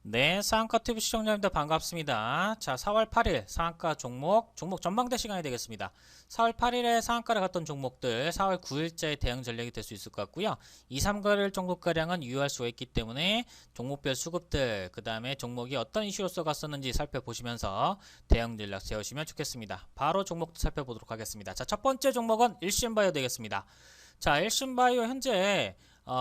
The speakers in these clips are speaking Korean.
네, 상한가 튜브 시청자님들 반갑습니다. 자, 4월 8일 상한가 종목 전망대 시간이 되겠습니다. 4월 8일에 상한가를 갔던 종목들 4월 9일자의 대응 전략이 될 수 있을 것 같고요. 2, 3개월 정도가량은 유효할 수가 있기 때문에 종목별 수급들, 그 다음에 종목이 어떤 이슈로서 갔었는지 살펴보시면서 대응 전략 세우시면 좋겠습니다. 바로 종목도 살펴보도록 하겠습니다. 자, 첫 번째 종목은 일신바이오 되겠습니다. 자, 일신바이오 현재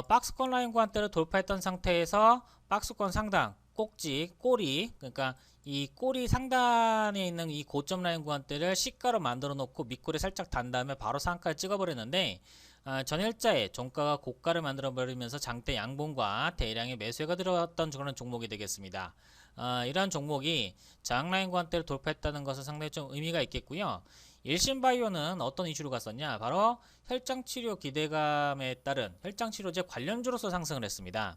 박스권 라인 구간대를 돌파했던 상태에서 박스권 상단 꼭지, 꼬리, 그러니까 이 꼬리 상단에 있는 이 고점 라인 구간대를 시가로 만들어 놓고 밑꼬리 살짝 단 다음에 바로 상가를 찍어버렸는데 전일자에 종가가 고가를 만들어 버리면서 장대 양봉과 대량의 매수가 들어왔던 그런 종목이 되겠습니다. 이러한 종목이 저항 라인 구간대를 돌파했다는 것은 상당히 좀 의미가 있겠고요. 일신바이오는 어떤 이슈로 갔었냐? 바로 혈장치료 기대감에 따른 혈장치료제 관련주로서 상승을 했습니다.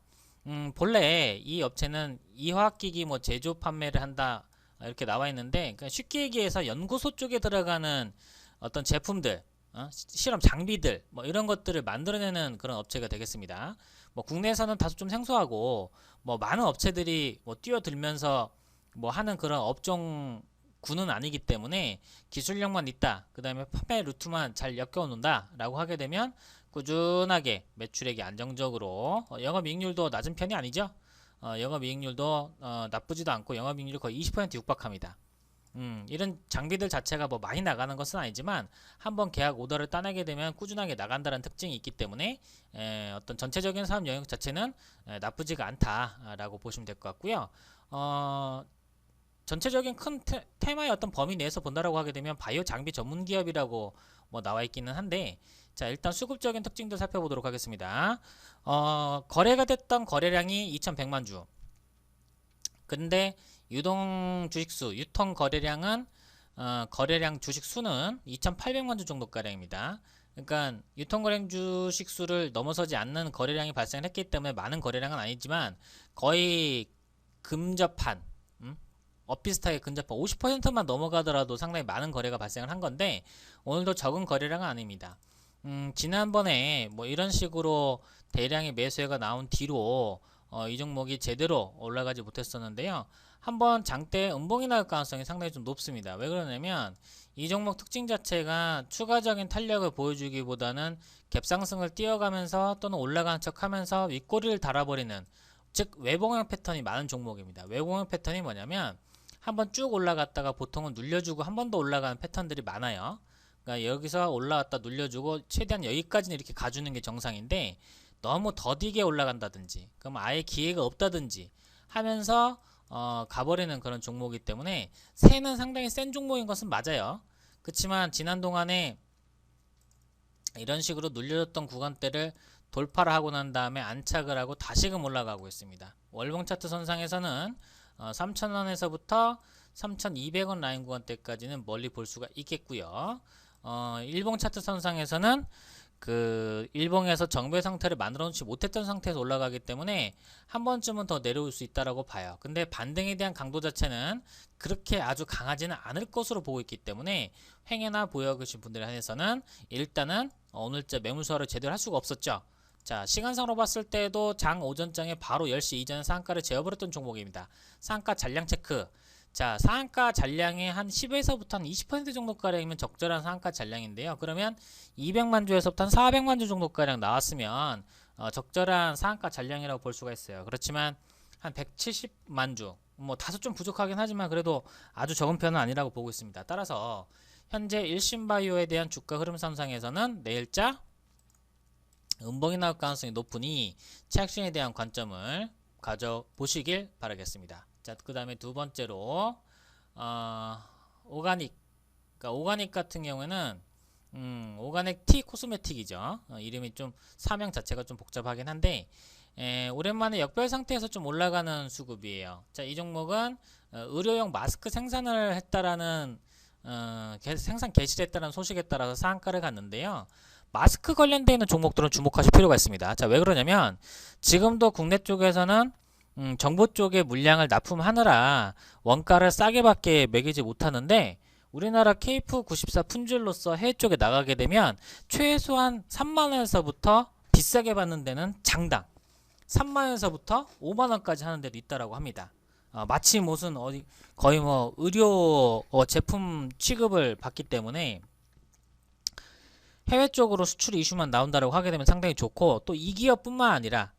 본래 이 업체는 이화학기기 제조 판매를 한다 이렇게 나와 있는데, 그러니까 쉽게 얘기해서 연구소 쪽에 들어가는 어떤 제품들, 실험 장비들 이런 것들을 만들어내는 그런 업체가 되겠습니다. 국내에서는 다소 좀 생소하고 많은 업체들이 뛰어들면서 하는 그런 업종 구는 아니기 때문에 기술력만 있다, 그 다음에 판매 루트만 잘 엮여 놓는다 라고 하게 되면 꾸준하게 매출액이 안정적으로 영업이익률도 낮은 편이 아니죠. 영업이익률도 나쁘지도 않고 영업이익률이 거의 20% 육박합니다. 이런 장비들 자체가 많이 나가는 것은 아니지만 한번 계약 오더를 따내게 되면 꾸준하게 나간다는 특징이 있기 때문에 어떤 전체적인 사업 영역 자체는 나쁘지가 않다라고 보시면 될 것 같고요. 전체적인 큰 테마의 어떤 범위 내에서 본다라고 하게 되면 바이오 장비 전문 기업이라고 나와 있기는 한데, 자, 일단 수급적인 특징도 살펴보도록 하겠습니다. 거래가 됐던 거래량이 2100만 주. 근데 유동 주식수, 유통 거래량은 거래량 주식 수는 2800만 주 정도 가량입니다. 그러니까 유통 거래량 주식 수를 넘어서지 않는 거래량이 발생했기 때문에 많은 거래량은 아니지만 거의 근접한 비슷하게 근접한 50%만 넘어가더라도 상당히 많은 거래가 발생을 한 건데, 오늘도 적은 거래량은 아닙니다. 지난번에 이런 식으로 대량의 매수가 나온 뒤로 이 종목이 제대로 올라가지 못했었는데요. 한번 장대 음봉이 나올 가능성이 상당히 좀 높습니다. 왜 그러냐면 이 종목 특징 자체가 추가적인 탄력을 보여주기보다는 갭상승을 뛰어가면서 또는 올라가는 척 하면서 윗꼬리를 달아버리는, 즉 외봉형 패턴이 많은 종목입니다. 외봉형 패턴이 뭐냐면 한번 쭉 올라갔다가 보통은 눌려주고 한 번 더 올라가는 패턴들이 많아요. 그러니까 여기서 올라갔다 눌려주고 최대한 여기까지는 이렇게 가주는 게 정상인데, 너무 더디게 올라간다든지 그럼 아예 기회가 없다든지 하면서 가버리는 그런 종목이기 때문에 새는 상당히 센 종목인 것은 맞아요. 그렇지만 지난 동안에 이런 식으로 눌려졌던 구간대를 돌파를 하고 난 다음에 안착을 하고 다시금 올라가고 있습니다. 월봉 차트 선상에서는 3,000원에서부터 3,200원 라인 구간대까지는 멀리 볼 수가 있겠고요. 일봉 차트 선상에서는 그 일봉에서 정배 상태를 만들어 놓지 못했던 상태에서 올라가기 때문에 한 번쯤은 더 내려올 수 있다라고 봐요. 근데 반등에 대한 강도 자체는 그렇게 아주 강하지는 않을 것으로 보고 있기 때문에 횡해나 보여 계신 분들에 한해서는 일단은 오늘자 매물 소화를 제대로 할 수가 없었죠. 자, 시간상으로 봤을 때도 장 오전장에 바로 10시 이전에 상한가를 재워버렸던 종목입니다. 상한가 잔량 체크. 자, 상한가 잔량의 한 10에서부터 한 20% 정도가량이면 적절한 상한가 잔량인데요. 그러면 200만 주에서부터 한 400만 주 정도가량 나왔으면 적절한 상한가 잔량이라고 볼 수가 있어요. 그렇지만 한 170만 주, 다소 좀 부족하긴 하지만 그래도 아주 적은 편은 아니라고 보고 있습니다. 따라서 현재 일신바이오에 대한 주가 흐름 선상에서는 내일자 음봉이 나올 가능성이 높으니 차익실현에 대한 관점을 가져보시길 바라겠습니다. 자, 그 다음에 두 번째로 오가닉. 그러니까 오가닉 같은 경우에는 오가닉 티 코스메틱이죠. 이름이 좀 사명 자체가 좀 복잡하긴 한데 오랜만에 역별 상태에서 좀 올라가는 수급이에요. 자, 이 종목은 의료용 마스크 생산을 했다라는 생산 개시를 했다는 소식에 따라서 상한가를 갔는데요. 마스크 관련되어 있는 종목들은 주목하실 필요가 있습니다. 자, 왜 그러냐면 지금도 국내 쪽에서는 정부 쪽에 물량을 납품하느라 원가를 싸게밖에 매기지 못하는데, 우리나라 KF94 품질로서 해외 쪽에 나가게 되면 최소한 3만원에서부터 비싸게 받는 데는 장당 3만원에서부터 5만원까지 하는 데도 있다라고 합니다. 마치 무슨 어디 거의 뭐 의료 제품 취급을 받기 때문에 해외 쪽으로 수출 이슈만 나온다라고 하게 되면 상당히 좋고, 또 이 기업뿐만 아니라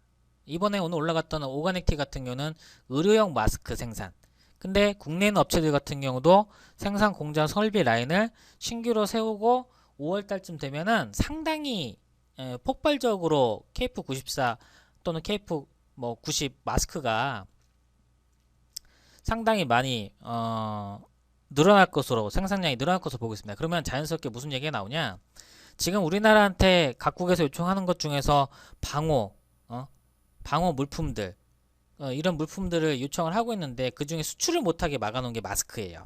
이번에 오늘 올라갔던 오가닉티 같은 경우는 의료용 마스크 생산. 근데 국내 있는 업체들 같은 경우도 생산 공장 설비 라인을 신규로 세우고 5월 달쯤 되면은 상당히 폭발적으로 KF94 또는 KF 뭐 90 마스크가 상당히 많이 늘어날 것으로, 생산량이 늘어날 것으로 보고 있습니다. 그러면 자연스럽게 무슨 얘기가 나오냐? 지금 우리나라한테 각국에서 요청하는 것 중에서 방호 물품들, 이런 물품들을 요청을 하고 있는데 그 중에 수출을 못하게 막아놓은 게 마스크예요.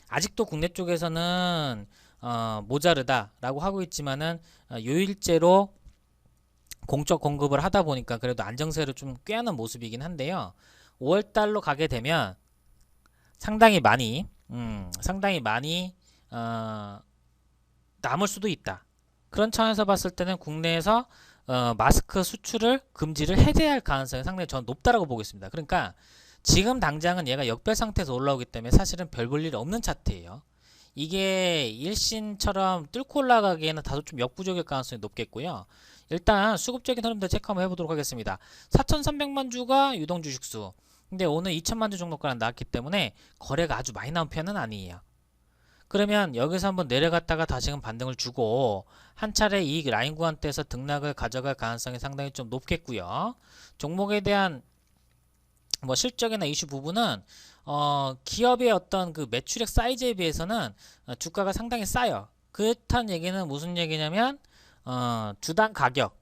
아직도 국내 쪽에서는 모자르다라고 하고 있지만은 요일제로 공적 공급을 하다 보니까 그래도 안정세를 좀 꾀하는 모습이긴 한데요. 5월 달로 가게 되면 상당히 많이 남을 수도 있다. 그런 차원에서 봤을 때는 국내에서 마스크 수출을 금지를 해제할 가능성이 상당히 저는 높다라고 보고 있습니다. 그러니까 지금 당장은 얘가 역별 상태에서 올라오기 때문에 사실은 별 볼 일 없는 차트예요. 이게 일신처럼 뚫고 올라가기에는 다소 좀 역부족일 가능성이 높겠고요. 일단 수급적인 흐름들 체크 한번 해보도록 하겠습니다. 4,300만 주가 유동 주식수. 근데 오늘 2천만 주 정도까지 나왔기 때문에 거래가 아주 많이 나온 편은 아니에요. 그러면 여기서 한번 내려갔다가 다시금 반등을 주고 한 차례 이 라인 구간대에서 등락을 가져갈 가능성이 상당히 좀 높겠고요. 종목에 대한 뭐 실적이나 이슈 부분은 기업의 어떤 그 매출액 사이즈에 비해서는 주가가 상당히 싸요. 그렇다는 얘기는 무슨 얘기냐면 주당 가격,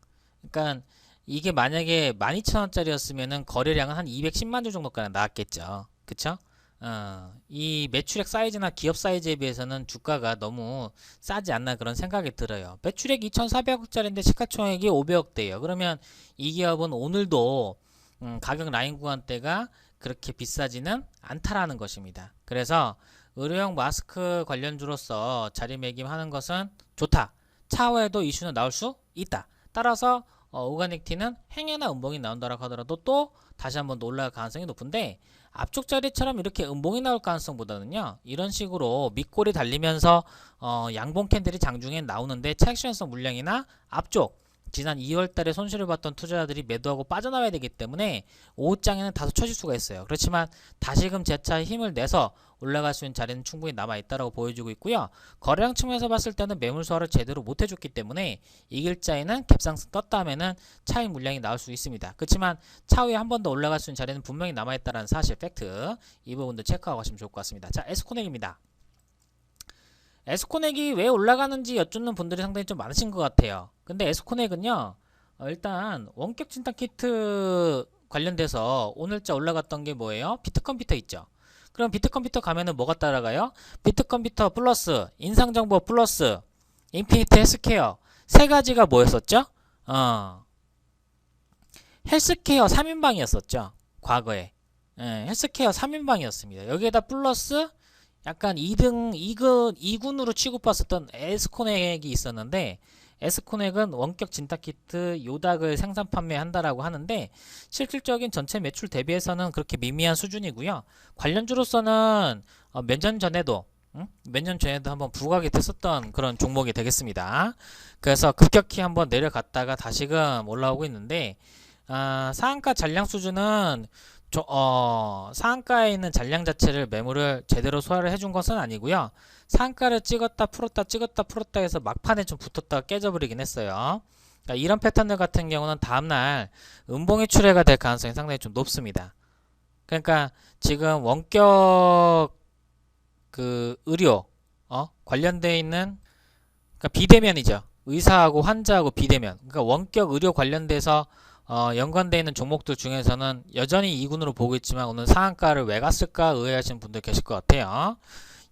그러니까 이게 만약에 12,000원짜리였으면은 거래량은 한 210만 주 정도까지 나왔겠죠. 그쵸? 이 매출액 사이즈나 기업 사이즈에 비해서는 주가가 너무 싸지 않나 그런 생각이 들어요. 매출액 2,400억짜리인데 시가총액이 500억대예요. 그러면 이 기업은 오늘도 가격 라인 구간대가 그렇게 비싸지는 않다라는 것입니다. 그래서 의료용 마스크 관련주로서 자리매김하는 것은 좋다. 차후에도 이슈는 나올 수 있다. 따라서 오가닉티는 행여나 음봉이 나온다고 하더라도 또 다시 한번 올라갈 가능성이 높은데, 앞쪽 자리처럼 이렇게 음봉이 나올 가능성보다는요, 이런 식으로 밑골이 달리면서 양봉 캔들이 장중에 나오는데 차익실현성 물량이나 앞쪽 지난 2월 달에 손실을 봤던 투자자들이 매도하고 빠져나와야 되기 때문에 오후장에는 다소 처질 수가 있어요. 그렇지만 다시금 재차 힘을 내서 올라갈 수 있는 자리는 충분히 남아있다고 보여주고 있고요. 거래량 측면에서 봤을 때는 매물 소화를 제대로 못해줬기 때문에 이길자에는 갭상승 떴다 하면은 차익 물량이 나올 수 있습니다. 그렇지만 차후에 한 번 더 올라갈 수 있는 자리는 분명히 남아있다는 사실, 팩트, 이 부분도 체크하고 가시면 좋을 것 같습니다. 자, 에스코넥입니다. 에스코넥이 왜 올라가는지 여쭙는 분들이 상당히 좀 많으신 것 같아요. 근데 에스코넥은요, 일단 원격 진단 키트 관련돼서 오늘자 올라갔던 게 뭐예요? 비트컴퓨터 있죠. 그럼 비트컴퓨터 가면은 뭐가 따라가요? 비트컴퓨터 플러스 인상정보 플러스 인피니트 헬스케어, 세 가지가 뭐였었죠? 헬스케어 3인방이었었죠. 과거에. 헬스케어 3인방이었습니다. 여기에다 플러스 약간 2군으로 취급받았던 에스코넥이 있었는데, 에스코넥은 원격 진단키트 요닥을 생산 판매한다라고 하는데 실질적인 전체 매출 대비해서는 그렇게 미미한 수준이고요. 관련주로서는 몇 년 전에도 한번 부각이 됐었던 그런 종목이 되겠습니다. 그래서 급격히 한번 내려갔다가 다시금 올라오고 있는데, 상한가 잔량 수준은 상한가에 있는 잔량 자체를 매물을 제대로 소화를 해준 것은 아니고요. 상한가를 찍었다 풀었다 해서 막판에 좀 붙었다가 깨져버리긴 했어요. 그러니까 이런 패턴들 같은 경우는 다음날 음봉이 출회가 될 가능성이 상당히 좀 높습니다. 그러니까 지금 원격 그 의료 관련되어 있는, 그러니까 비대면이죠. 의사하고 환자하고 비대면, 그러니까 원격 의료 관련돼서 연관되어 있는 종목들 중에서는 여전히 2군으로 보고 있지만 오늘 상한가를 왜 갔을까 의아하시는 분들 계실 것 같아요.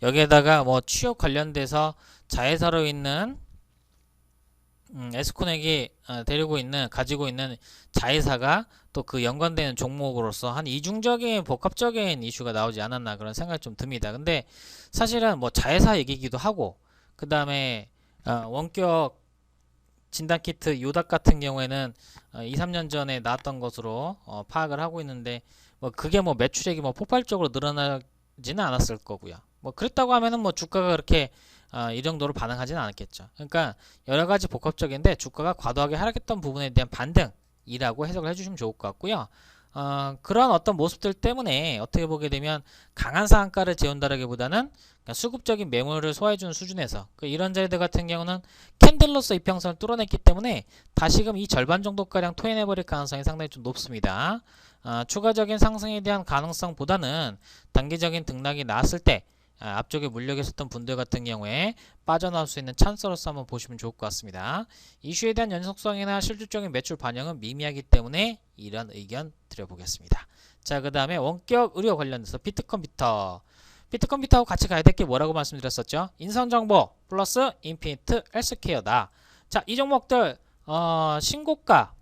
여기에다가 뭐 취업 관련돼서 자회사로 있는 에스코넥이 가지고 있는 자회사가 또 그 연관되는 종목으로서 한 이중적인 복합적인 이슈가 나오지 않았나 그런 생각이 좀 듭니다. 근데 사실은 뭐 자회사 얘기기도 하고, 그 다음에 원격 진단키트 요닥 같은 경우에는 2, 3년 전에 나왔던 것으로 파악을 하고 있는데, 뭐 그게 뭐 매출액이 뭐 폭발적으로 늘어나지는 않았을 거고요. 뭐 그랬다고 하면은 뭐 주가가 그렇게 이 정도로 반응하지는 않았겠죠. 그러니까 여러 가지 복합적인데 주가가 과도하게 하락했던 부분에 대한 반등이라고 해석을 해주시면 좋을 것 같고요. 그런 어떤 모습들 때문에 어떻게 보게 되면 강한 상한가를 재운다라기보다는 그냥 수급적인 매물을 소화해주는 수준에서 이런 자리들 같은 경우는 캔들로서 이평선을 뚫어냈기 때문에 다시금 이 절반 정도가량 토해내버릴 가능성이 상당히 좀 높습니다. 추가적인 상승에 대한 가능성보다는 단기적인 등락이 나왔을 때 앞쪽에 물려 계셨던 분들 같은 경우에 빠져나올 수 있는 찬스로서 한번 보시면 좋을 것 같습니다. 이슈에 대한 연속성이나 실질적인 매출 반영은 미미하기 때문에 이런 의견 드려보겠습니다. 자, 그 다음에 원격 의료 관련해서 비트컴퓨터하고 같이 가야 될 게 뭐라고 말씀드렸었죠? 인선정보 플러스 인피니트 헬스케어다. 자, 이 종목들 신고가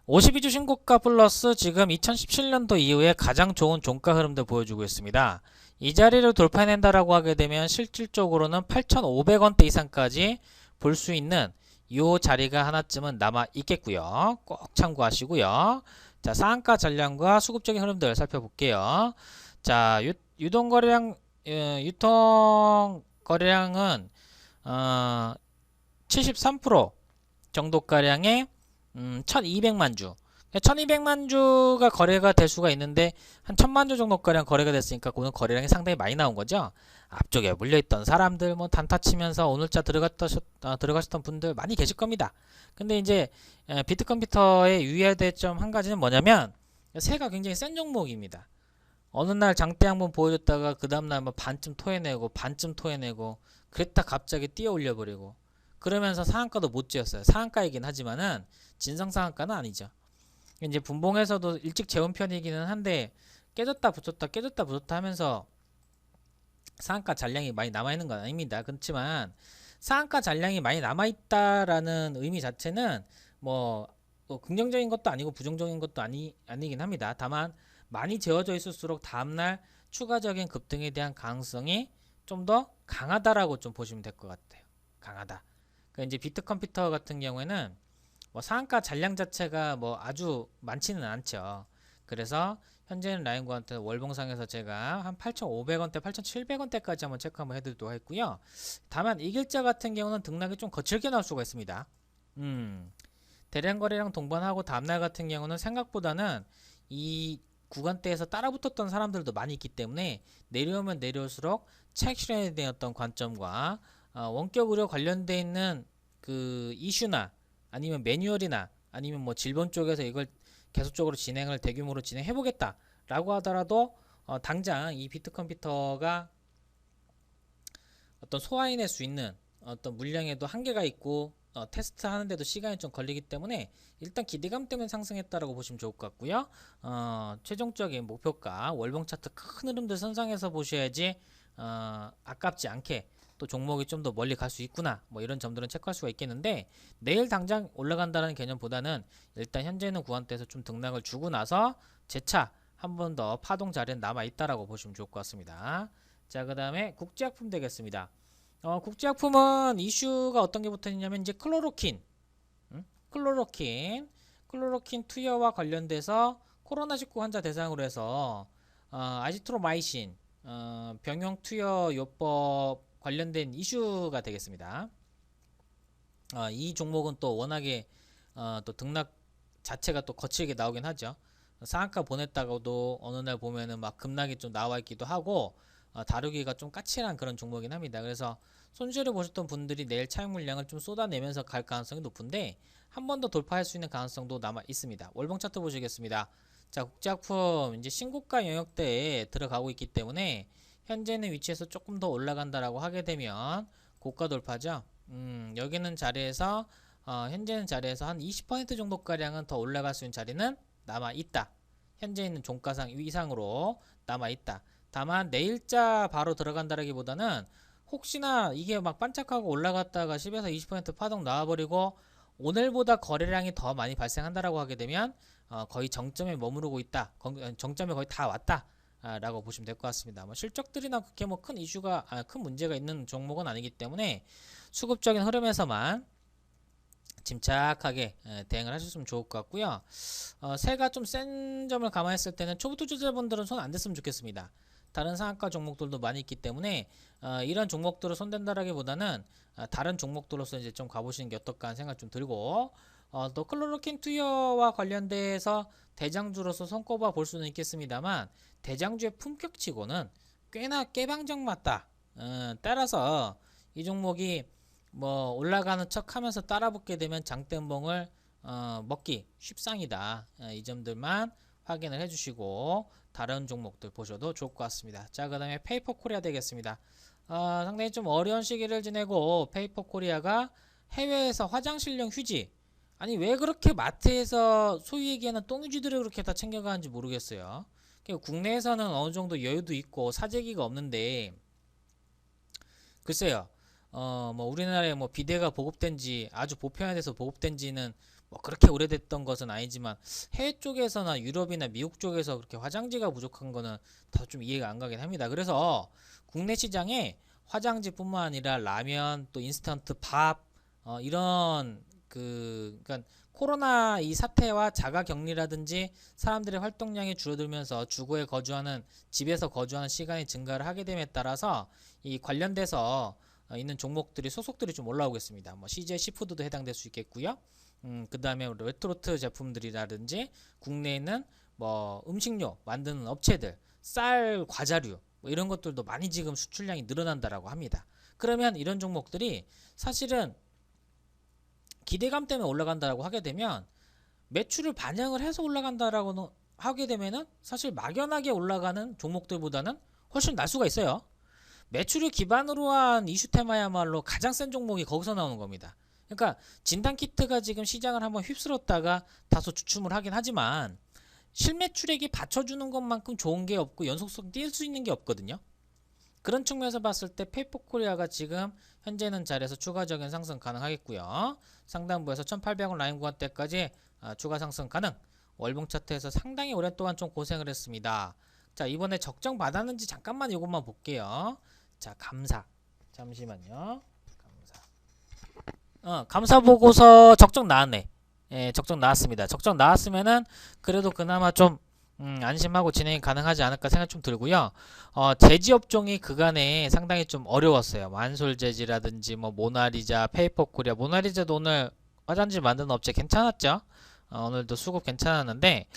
52주 신고가 플러스 지금 2017년도 이후에 가장 좋은 종가 흐름들 보여주고 있습니다. 이 자리를 돌파해낸다라고 하게 되면 실질적으로는 8,500원대 이상까지 볼 수 있는 이 자리가 하나쯤은 남아 있겠고요. 꼭 참고하시고요. 자, 상한가 전량과 수급적인 흐름들 살펴볼게요. 자, 유통 거래량은 73% 정도가량의 1200만 주. 1200만 주가 거래가 될 수가 있는데 한 1000만 주 정도가량 거래가 됐으니까 오늘 거래량이 상당히 많이 나온 거죠. 앞쪽에 물려있던 사람들 뭐 단타 치면서 오늘자 들어가셨던 분들 많이 계실 겁니다. 근데 이제 비트컴퓨터의 유의해야 될 점 한 가지는 뭐냐면 새가 굉장히 센 종목입니다. 어느 날 장대 한번 보여줬다가 그 다음날 뭐 반쯤 토해내고 그랬다 갑자기 뛰어 올려버리고 그러면서 상한가도 못 지었어요. 상한가이긴 하지만은 진성 상한가는 아니죠. 이제 분봉에서도 일찍 재운 편이기는 한데 깨졌다 붙었다 하면서 상한가 잔량이 많이 남아있는 건 아닙니다. 그렇지만 상한가 잔량이 많이 남아있다라는 의미 자체는 뭐 긍정적인 것도 아니고 부정적인 것도 아니긴 합니다. 다만 많이 재워져 있을수록 다음날 추가적인 급등에 대한 가능성이 좀 더 강하다라고 좀 보시면 될 것 같아요. 강하다. 그러니까 이제 비트컴퓨터 같은 경우에는 뭐 상한가 잔량 자체가 뭐 아주 많지는 않죠. 그래서 현재는 라인구한테 월봉상에서 제가 한 8,500원대, 8,700원대까지 한번 체크 한번 해드리도록 했고요. 다만 이 길자 같은 경우는 등락이 좀 거칠게 나올 수가 있습니다. 대량 거래량 동반하고 다음날 같은 경우는 생각보다는 이 구간대에서 따라붙었던 사람들도 많이 있기 때문에 내려오면 내려올수록 차익 실현에 대한 어떤 관점과 원격 의료 관련돼 있는 그 이슈나 아니면 매뉴얼이나 아니면 뭐 질본 쪽에서 이걸 계속적으로 진행을 대규모로 진행해 보겠다 라고 하더라도 당장 이 비트컴퓨터가 어떤 소화해낼 수 있는 어떤 물량에도 한계가 있고 테스트 하는데도 시간이 좀 걸리기 때문에 일단 기대감 때문에 상승했다라고 보시면 좋을 것 같고요. 최종적인 목표가 월봉 차트 큰 흐름들 선상에서 보셔야지 아깝지 않게 또 종목이 좀 더 멀리 갈 수 있구나 뭐 이런 점들은 체크할 수가 있겠는데 내일 당장 올라간다는 개념보다는 일단 현재는 구간대에서 좀 등락을 주고 나서 재차 한 번 더 파동 자리는 남아 있다라고 보시면 좋을 것 같습니다. 자, 그 다음에 국제약품 되겠습니다. 국제약품은 이슈가 어떤 게 붙어 있냐면 이제 클로로킨 투여와 관련돼서 코로나19 환자 대상으로 해서 아지트로마이신 병용 투여 요법 관련된 이슈가 되겠습니다. 이 종목은 또 워낙에 또 등락 자체가 또 거칠게 나오긴 하죠. 상한가 보냈다가도 어느 날 보면은 막 급락이 좀 나와 있기도 하고 다루기가 좀 까칠한 그런 종목이긴 합니다. 그래서 손실을 보셨던 분들이 내일 차익 물량을 좀 쏟아내면서 갈 가능성이 높은데 한 번 더 돌파할 수 있는 가능성도 남아 있습니다. 월봉 차트 보시겠습니다. 자, 국제약품 이제 신고가 영역대에 들어가고 있기 때문에 현재는 위치에서 조금 더 올라간다라고 하게 되면 고가 돌파죠. 여기는 자리에서 현재는 자리에서 한 20% 정도가량은 더 올라갈 수 있는 자리는 남아 있다. 현재 있는 종가상 이상으로 남아 있다. 다만 내일자 바로 들어간다라기보다는 혹시나 이게 막 반짝하고 올라갔다가 10에서 20% 파동 나와버리고 오늘보다 거래량이 더 많이 발생한다라고 하게 되면 거의 정점에 머무르고 있다. 정점에 거의 다 왔다. 라고 보시면 될 것 같습니다. 뭐 실적들이나 그렇게 뭐 큰 이슈가 큰 문제가 있는 종목은 아니기 때문에 수급적인 흐름에서만 침착하게 대응을 하셨으면 좋을 것 같고요. 새가 좀 센 점을 감안했을 때는 초보 투자자분들은 손 안 댔으면 좋겠습니다. 다른 상한가 종목들도 많이 있기 때문에 이런 종목들을 손댄다라기보다는 다른 종목들로서 이제 좀 가보시는 게 어떨까 하는 생각 좀 들고, 또 클로로킨 투여와 관련돼서 대장주로서 손꼽아 볼 수는 있겠습니다만 대장주의 품격치고는 꽤나 깨방정 맞다. 따라서 이 종목이 뭐 올라가는 척하면서 따라붙게 되면 장대음봉을 먹기 쉽상이다. 이 점들만 확인을 해주시고 다른 종목들 보셔도 좋을 것 같습니다. 자, 그 다음에 페이퍼코리아 되겠습니다. 상당히 좀 어려운 시기를 지내고 페이퍼코리아가 해외에서 화장실용 휴지, 아니 왜 그렇게 마트에서 소위 얘기하는 똥유지들을 그렇게 다 챙겨가는지 모르겠어요. 국내에서는 어느 정도 여유도 있고 사재기가 없는데, 글쎄요. 뭐 우리나라에 뭐 비데가 보급된 지 아주 보편화돼서 보급된 지는 뭐 그렇게 오래됐던 것은 아니지만 해외 쪽에서나 유럽이나 미국 쪽에서 그렇게 화장지가 부족한 거는 다 좀 이해가 안 가긴 합니다. 그래서 국내 시장에 화장지뿐만 아니라 라면, 또 인스턴트 밥, 이런 그러니까 코로나 이 사태와 자가격리라든지 사람들의 활동량이 줄어들면서 주거에 거주하는, 집에서 거주하는 시간이 증가를 하게 됨에 따라서 이 관련돼서 있는 종목들이, 소속들이 좀 올라오겠습니다. 뭐 CJ 시푸드도 해당될 수 있겠고요. 그 다음에 레토르트 제품들이라든지 국내에 있는 뭐 음식료 만드는 업체들, 쌀, 과자류 뭐 이런 것들도 많이 지금 수출량이 늘어난다라고 합니다. 그러면 이런 종목들이 사실은 기대감 때문에 올라간다라고 하게 되면, 매출을 반영을 해서 올라간다라고 하게 되면은 사실 막연하게 올라가는 종목들보다는 훨씬 날 수가 있어요. 매출을 기반으로 한 이슈 테마야말로 가장 센 종목이 거기서 나오는 겁니다. 그러니까 진단키트가 지금 시장을 한번 휩쓸었다가 다소 주춤을 하긴 하지만 실매출액이 받쳐주는 것만큼 좋은 게 없고 연속성 뛸 수 있는 게 없거든요. 그런 측면에서 봤을 때 페이퍼코리아가 지금 현재는 자리에서 추가적인 상승 가능하겠고요. 상단부에서 1800원 라인 구간대까지 추가 상승 가능. 월봉 차트에서 상당히 오랫동안 좀 고생을 했습니다. 자, 이번에 적정 받았는지 잠깐만 이것만 볼게요. 자, 감사. 잠시만요. 감사 보고서 적정 나왔네. 예, 적정 나왔습니다. 적정 나왔으면은 그래도 그나마 좀 안심하고 진행이 가능하지 않을까 생각 좀 들고요. 제지 업종이 그간에 상당히 좀 어려웠어요. 만솔제지라든지 뭐 모나리자, 페이퍼코리아. 모나리자도 오늘 화장지 만드는 업체 괜찮았죠? 오늘도 수급 괜찮았는데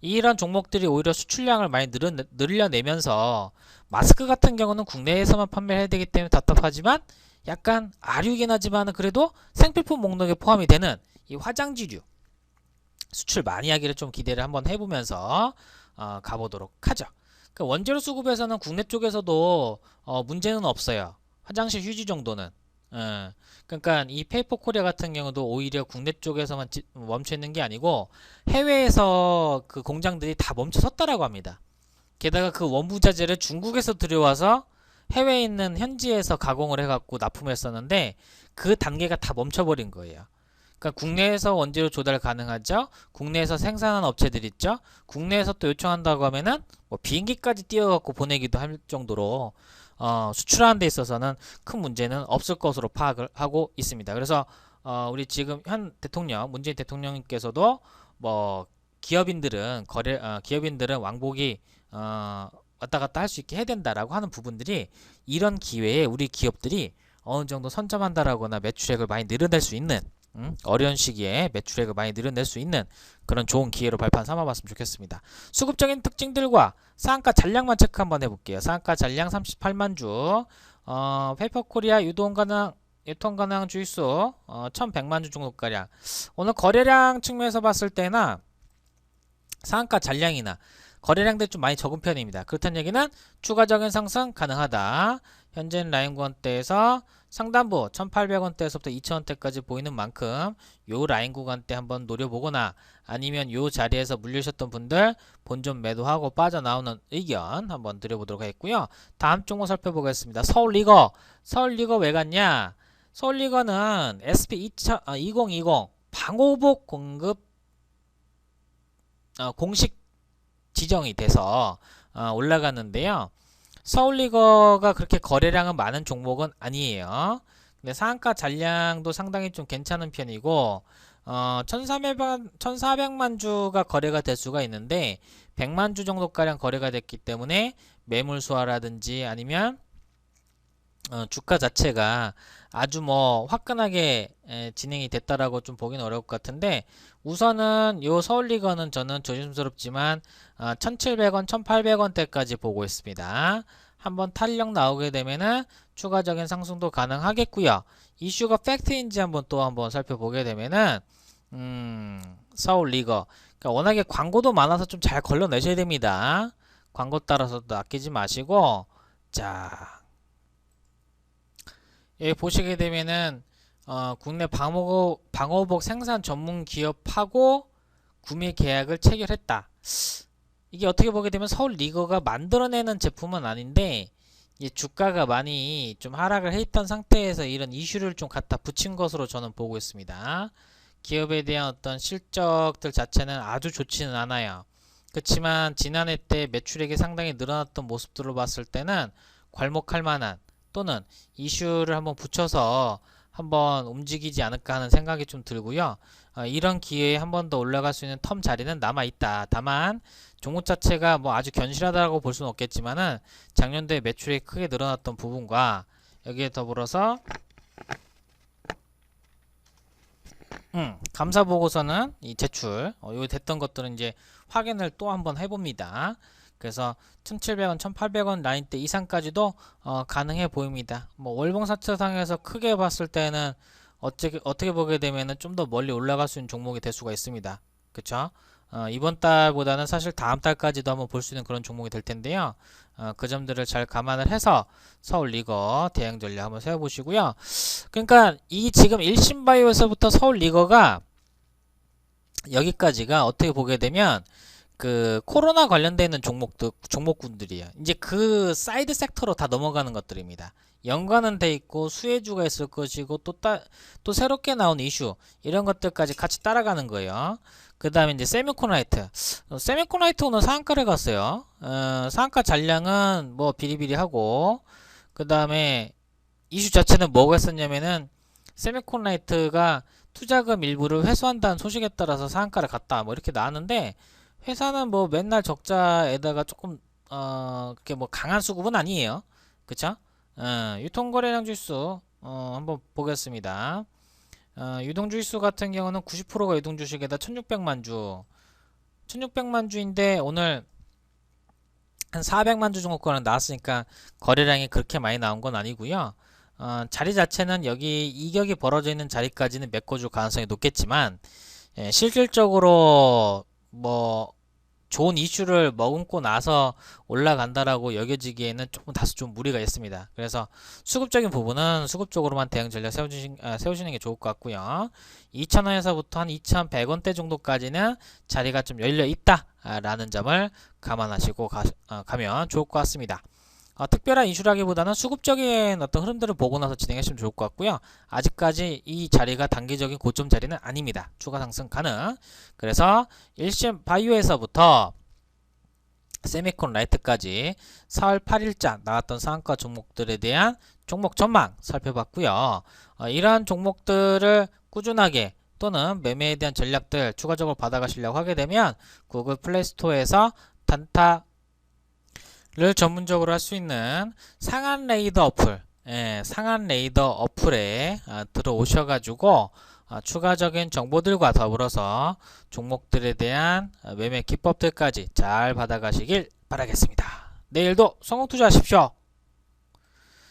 이런 종목들이 오히려 수출량을 많이 늘려내면서 마스크 같은 경우는 국내에서만 판매해야 되기 때문에 답답하지만 약간 아류긴 하지만 그래도 생필품 목록에 포함이 되는 이 화장지류 수출 많이 하기를 좀 기대를 한번 해보면서 가보도록 하죠. 그 원재료 수급에서는 국내 쪽에서도 문제는 없어요. 화장실 휴지 정도는. 그러니까 이 페이퍼코리아 같은 경우도 오히려 국내 쪽에서만 멈춰 있는 게 아니고 해외에서 그 공장들이 다 멈춰 섰다라고 합니다. 게다가 그 원부자재를 중국에서 들여와서 해외에 있는 현지에서 가공을 해갖고 납품했었는데 그 단계가 다 멈춰버린 거예요. 그러니까 국내에서 원재료 조달 가능하죠. 국내에서 생산한 업체들 있죠. 국내에서 또 요청한다고 하면은 뭐 비행기까지 띄워갖고 보내기도 할 정도로 수출하는 데 있어서는 큰 문제는 없을 것으로 파악을 하고 있습니다. 그래서 우리 지금 현 대통령 문재인 대통령님께서도 뭐 기업인들은 왕복이 왔다 갔다 할 수 있게 해야 된다라고 하는 부분들이, 이런 기회에 우리 기업들이 어느 정도 선점한다라거나 매출액을 많이 늘어낼 수 있는, 어려운 시기에 매출액을 많이 늘어낼 수 있는 그런 좋은 기회로 발판 삼아봤으면 좋겠습니다. 수급적인 특징들과 상한가 잔량만 체크 한번 해볼게요. 상한가 잔량 38만 주, 페이퍼코리아 유통 가능 주의수 1100만 주 정도가량. 오늘 거래량 측면에서 봤을 때나 상한가 잔량이나 거래량들이 좀 많이 적은 편입니다. 그렇다는 얘기는 추가적인 상승 가능하다. 현재 라인 구간대에서 상단부 1800원대에서부터 2000원대까지 보이는 만큼 요 라인 구간대 한번 노려보거나 아니면 요 자리에서 물리셨던 분들 본전 매도하고 빠져나오는 의견 한번 드려보도록 하겠고요. 다음 종목 살펴보겠습니다. 서울리거. 서울리거 왜 갔냐? 서울리거는 SP 2020 방호복 공급 공식 지정이 돼서 올라갔는데요. 서울리거가 그렇게 거래량은 많은 종목은 아니에요. 근데 상한가 잔량도 상당히 좀 괜찮은 편이고 1400만 주가 거래가 될 수가 있는데 100만 주 정도가량 거래가 됐기 때문에 매물 수화라든지 아니면 주가 자체가 아주 뭐 화끈하게 진행이 됐다라고 좀 보기는 어려울 것 같은데 우선은 요 서울리거는 저는 조심스럽지만 1700원, 1800원대까지 보고 있습니다. 한번 탄력 나오게 되면은 추가적인 상승도 가능하겠고요. 이슈가 팩트인지 한번 살펴보게 되면은 서울리거 그러니까 워낙에 광고도 많아서 좀 잘 걸러내셔야 됩니다. 광고 따라서도 아끼지 마시고 자 여기 보시게 되면은 국내 방호복 생산 전문 기업하고 구매 계약을 체결했다. 이게 어떻게 보게 되면 서울 리거가 만들어내는 제품은 아닌데 주가가 많이 좀 하락을 해있던 상태에서 이런 이슈를 좀 갖다 붙인 것으로 저는 보고 있습니다. 기업에 대한 어떤 실적들 자체는 아주 좋지는 않아요. 그렇지만 지난해 때 매출액이 상당히 늘어났던 모습들을 봤을 때는 괄목할 만한 또는 이슈를 한번 붙여서 한번 움직이지 않을까 하는 생각이 좀 들고요. 이런 기회에 한 번 더 올라갈 수 있는 텀 자리는 남아 있다. 다만 종목 자체가 뭐 아주 견실하다고 볼 수는 없겠지만은 작년도에 매출이 크게 늘어났던 부분과 여기에 더불어서 감사 보고서는 이 제출 요 됐던 것들은 이제 확인을 또 한번 해봅니다. 그래서 1700원, 1800원 라인대 이상까지도 가능해 보입니다. 뭐 월봉 차트상에서 크게 봤을 때는 어떻게 보게 되면은 좀 더 멀리 올라갈 수 있는 종목이 될 수가 있습니다. 그쵸? 이번 달보다는 사실 다음 달까지도 한번 볼 수 있는 그런 종목이 될 텐데요. 그 점들을 잘 감안을 해서 서울 리거 대응 전략 한번 세워보시고요. 그러니까 이 지금 일신바이오에서부터 서울 리거가 여기까지가 어떻게 보게 되면 그 코로나 관련되어 있는 종목군들이에요. 이제 그 사이드 섹터로 다 넘어가는 것들입니다. 연관은 돼 있고 수혜주가 있을 것이고 또 새롭게 나온 이슈 이런 것들까지 같이 따라가는 거예요. 그 다음에 이제 세미코나이트 오늘 상한가를 갔어요. 상한가 잔량은 뭐 비리비리하고 그 다음에 이슈 자체는 뭐가 있었냐면은 세미코나이트가 투자금 일부를 회수한다는 소식에 따라서 상한가를 갔다 뭐 이렇게 나왔는데 회사는 뭐 맨날 적자에다가 조금 그렇게 뭐 강한 수급은 아니에요. 그쵸? 유통거래량 지수 한번 보겠습니다. 유동주의수 같은 경우는 90%가 유동주식에다 1600만 주 1600만 주인데 오늘 한 400만 주 정도가는 나왔으니까 거래량이 그렇게 많이 나온 건 아니고요. 자리 자체는 여기 이격이 벌어져 있는 자리까지는 메꿔줄 가능성이 높겠지만 실질적으로 뭐 좋은 이슈를 머금고 나서 올라간다라고 여겨지기에는 조금 다소 좀 무리가 있습니다. 그래서 수급적인 부분은 수급적으로만 대응 전략 세우시는 게 좋을 것 같고요. 2,000원에서부터 한 2,100원대 정도까지는 자리가 좀 열려 있다라는 점을 감안하시고 가면 좋을 것 같습니다. 특별한 이슈라기보다는 수급적인 어떤 흐름들을 보고 나서 진행하시면 좋을 것 같고요. 아직까지 이 자리가 단기적인 고점 자리는 아닙니다. 추가 상승 가능. 그래서 일신 바이오에서부터 세미콘 라이트까지 4월 8일자 나왔던 상한가 종목들에 대한 종목 전망 살펴봤고요. 이러한 종목들을 꾸준하게 또는 매매에 대한 전략들 추가적으로 받아가시려고 하게 되면 구글 플레이스토어에서 단타 를 전문적으로 할 수 있는 상한 레이더 어플, 상한 레이더 어플에 들어오셔가지고 추가적인 정보들과 더불어서 종목들에 대한 매매 기법들까지 잘 받아가시길 바라겠습니다. 내일도 성공 투자하십시오.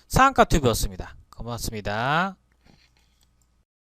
상한가 튜브였습니다. 고맙습니다.